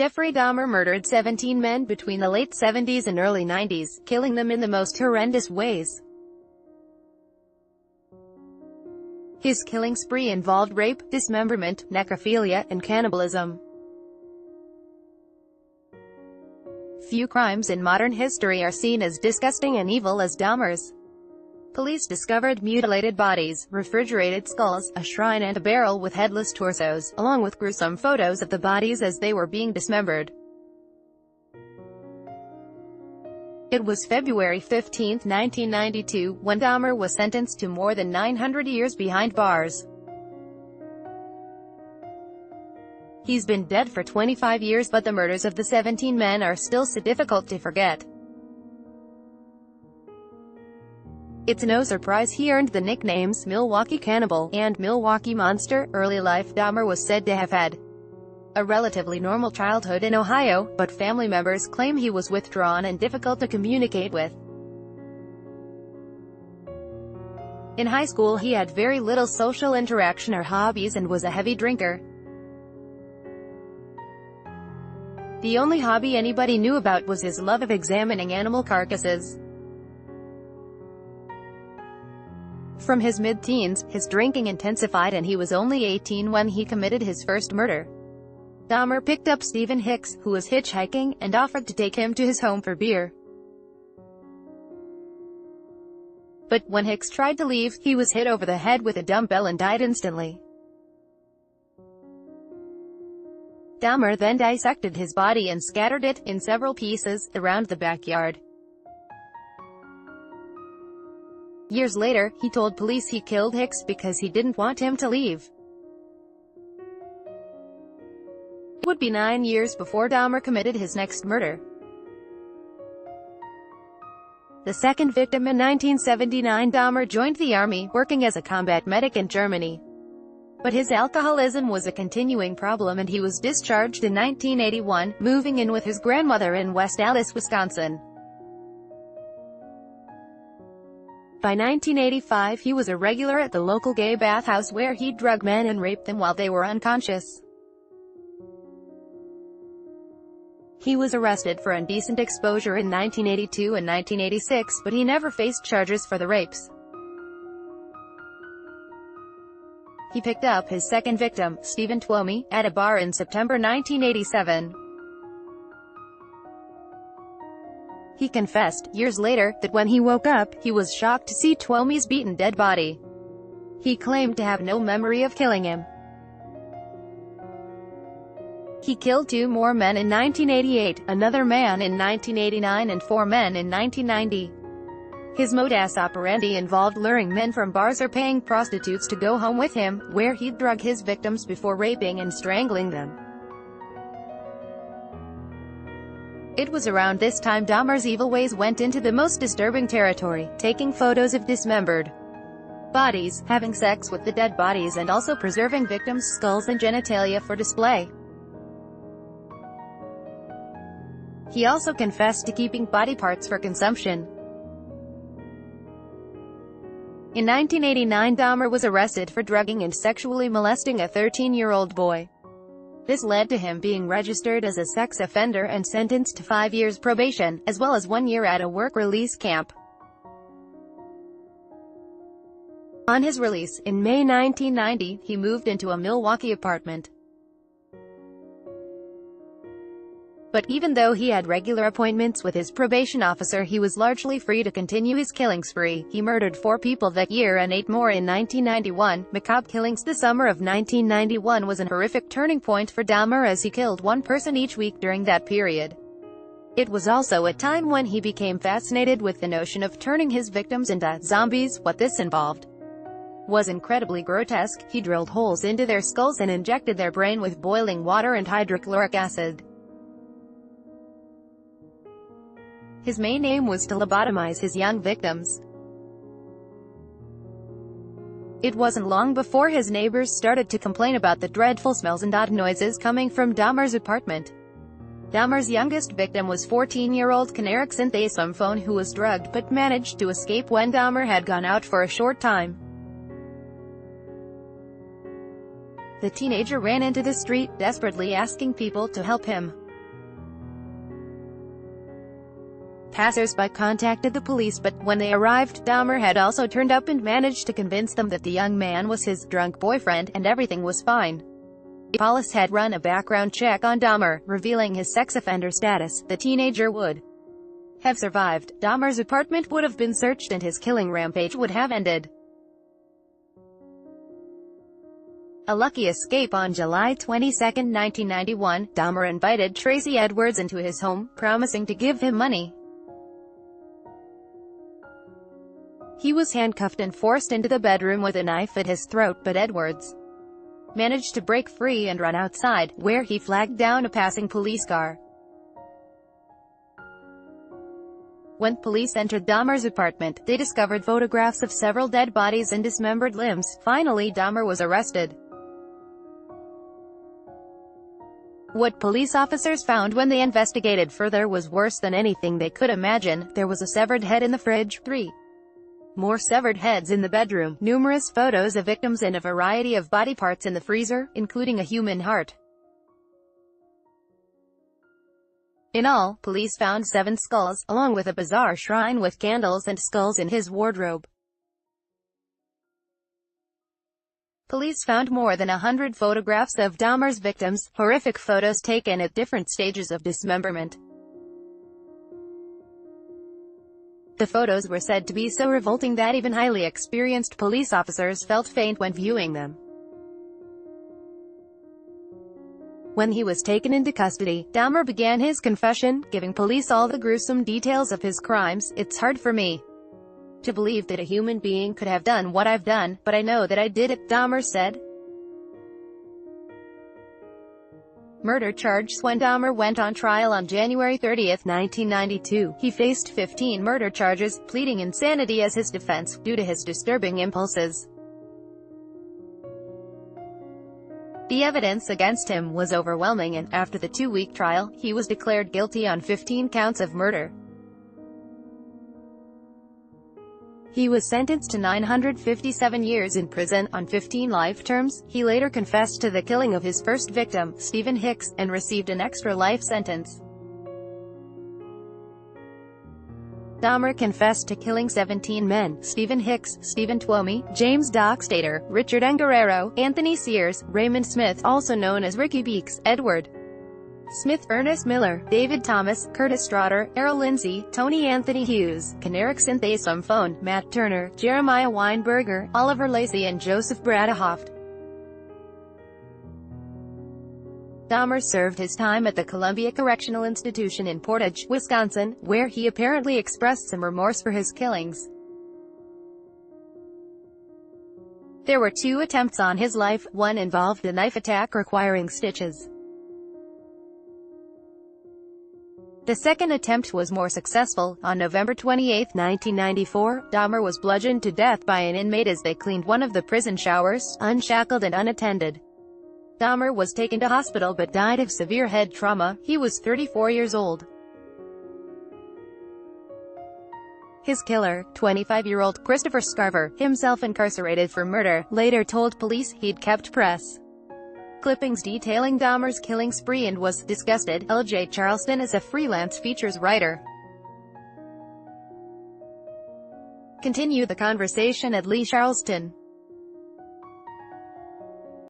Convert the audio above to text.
Jeffrey Dahmer murdered 17 men between the late 70s and early 90s, killing them in the most horrendous ways. His killing spree involved rape, dismemberment, necrophilia, and cannibalism. Few crimes in modern history are seen as disgusting and evil as Dahmer's. Police discovered mutilated bodies, refrigerated skulls, a shrine and a barrel with headless torsos, along with gruesome photos of the bodies as they were being dismembered. It was February 15, 1992, when Dahmer was sentenced to more than 900 years behind bars. He's been dead for 25 years, but the murders of the 17 men are still so difficult to forget. It's no surprise he earned the nicknames Milwaukee Cannibal and Milwaukee Monster. Early life Dahmer was said to have had a relatively normal childhood in Ohio, but family members claim he was withdrawn and difficult to communicate with. In high school he had very little social interaction or hobbies and was a heavy drinker. The only hobby anybody knew about was his love of examining animal carcasses. From his mid-teens, his drinking intensified and he was only 18 when he committed his first murder. Dahmer picked up Stephen Hicks, who was hitchhiking, and offered to take him to his home for beer. But when Hicks tried to leave, he was hit over the head with a dumbbell and died instantly. Dahmer then dissected his body and scattered it, in several pieces, around the backyard. Years later, he told police he killed Hicks because he didn't want him to leave. It would be 9 years before Dahmer committed his next murder. The second victim in 1979, Dahmer joined the army, working as a combat medic in Germany. But his alcoholism was a continuing problem and he was discharged in 1981, moving in with his grandmother in West Allis, Wisconsin. By 1985 he was a regular at the local gay bathhouse where he'd drug men and rape them while they were unconscious. He was arrested for indecent exposure in 1982 and 1986, but he never faced charges for the rapes. He picked up his second victim, Stephen Twomey, at a bar in September 1987. He confessed, years later, that when he woke up, he was shocked to see Twomey's beaten dead body. He claimed to have no memory of killing him. He killed 2 more men in 1988, another man in 1989 and 4 men in 1990. His modus operandi involved luring men from bars or paying prostitutes to go home with him, where he'd drug his victims before raping and strangling them. It was around this time Dahmer's evil ways went into the most disturbing territory, taking photos of dismembered bodies, having sex with the dead bodies and also preserving victims' skulls and genitalia for display. He also confessed to keeping body parts for consumption. In 1989 Dahmer was arrested for drugging and sexually molesting a 13-year-old boy. This led to him being registered as a sex offender and sentenced to 5 years probation, as well as 1 year at a work release camp. On his release, in May 1990, he moved into a Milwaukee apartment. But even though he had regular appointments with his probation officer, he was largely free to continue his killing spree. He murdered 4 people that year and 8 more in 1991. Macabre killings. The summer of 1991 was a horrific turning point for Dahmer as he killed 1 person each week during that period. It was also a time when he became fascinated with the notion of turning his victims into zombies. What this involved was incredibly grotesque. He drilled holes into their skulls and injected their brain with boiling water and hydrochloric acid. His main aim was to lobotomize his young victims. It wasn't long before his neighbors started to complain about the dreadful smells and odd noises coming from Dahmer's apartment. Dahmer's youngest victim was 14-year-old Kanarek Synthasomphone, who was drugged but managed to escape when Dahmer had gone out for a short time. The teenager ran into the street, desperately asking people to help him. Passers-by contacted the police, but when they arrived, Dahmer had also turned up and managed to convince them that the young man was his drunk boyfriend, and everything was fine. Police had run a background check on Dahmer, revealing his sex offender status. The teenager would have survived. Dahmer's apartment would have been searched and his killing rampage would have ended. A lucky escape. On July 22, 1991, Dahmer invited Tracy Edwards into his home, promising to give him money. He was handcuffed and forced into the bedroom with a knife at his throat, but Edwards managed to break free and run outside, where he flagged down a passing police car. When police entered Dahmer's apartment, they discovered photographs of several dead bodies and dismembered limbs. Finally, Dahmer was arrested. What police officers found when they investigated further was worse than anything they could imagine. There was a severed head in the fridge, 3 more severed heads in the bedroom, numerous photos of victims, and a variety of body parts in the freezer, including a human heart. In all, police found 7 skulls, along with a bizarre shrine with candles and skulls in his wardrobe. Police found more than 100 photographs of Dahmer's victims, horrific photos taken at different stages of dismemberment. The photos were said to be so revolting that even highly experienced police officers felt faint when viewing them. When he was taken into custody, Dahmer began his confession, giving police all the gruesome details of his crimes. "It's hard for me to believe that a human being could have done what I've done, but I know that I did it," Dahmer said. Murder charges. When Dahmer went on trial on January 30, 1992, he faced 15 murder charges, pleading insanity as his defense, due to his disturbing impulses. The evidence against him was overwhelming, and, after the 2-week trial, he was declared guilty on 15 counts of murder. He was sentenced to 957 years in prison, on 15 life terms. He later confessed to the killing of his first victim, Stephen Hicks, and received an extra life sentence. Dahmer confessed to killing 17 men: Stephen Hicks, Stephen Twomey, James Dockstader, Richard Guerrero, Anthony Sears, Raymond Smith, also known as Ricky Beeks, Edward Smith, Ernest Miller, David Thomas, Curtis Straughter, Errol Lindsay, Tony Anthony Hughes, Keneric Synthasum Phone, Matt Turner, Jeremiah Weinberger, Oliver Lacey, and Joseph Bradahoft. Dahmer served his time at the Columbia Correctional Institution in Portage, Wisconsin, where he apparently expressed some remorse for his killings. There were 2 attempts on his life. One involved a knife attack requiring stitches. The second attempt was more successful. On November 28, 1994, Dahmer was bludgeoned to death by an inmate as they cleaned one of the prison showers, unshackled and unattended. Dahmer was taken to hospital but died of severe head trauma. He was 34 years old. His killer, 25-year-old Christopher Scarver, himself incarcerated for murder, later told police he'd kept press clippings detailing Dahmer's killing spree and was disgusted. L.J. Charleston is a freelance features writer. Continue the conversation at Lee Charleston.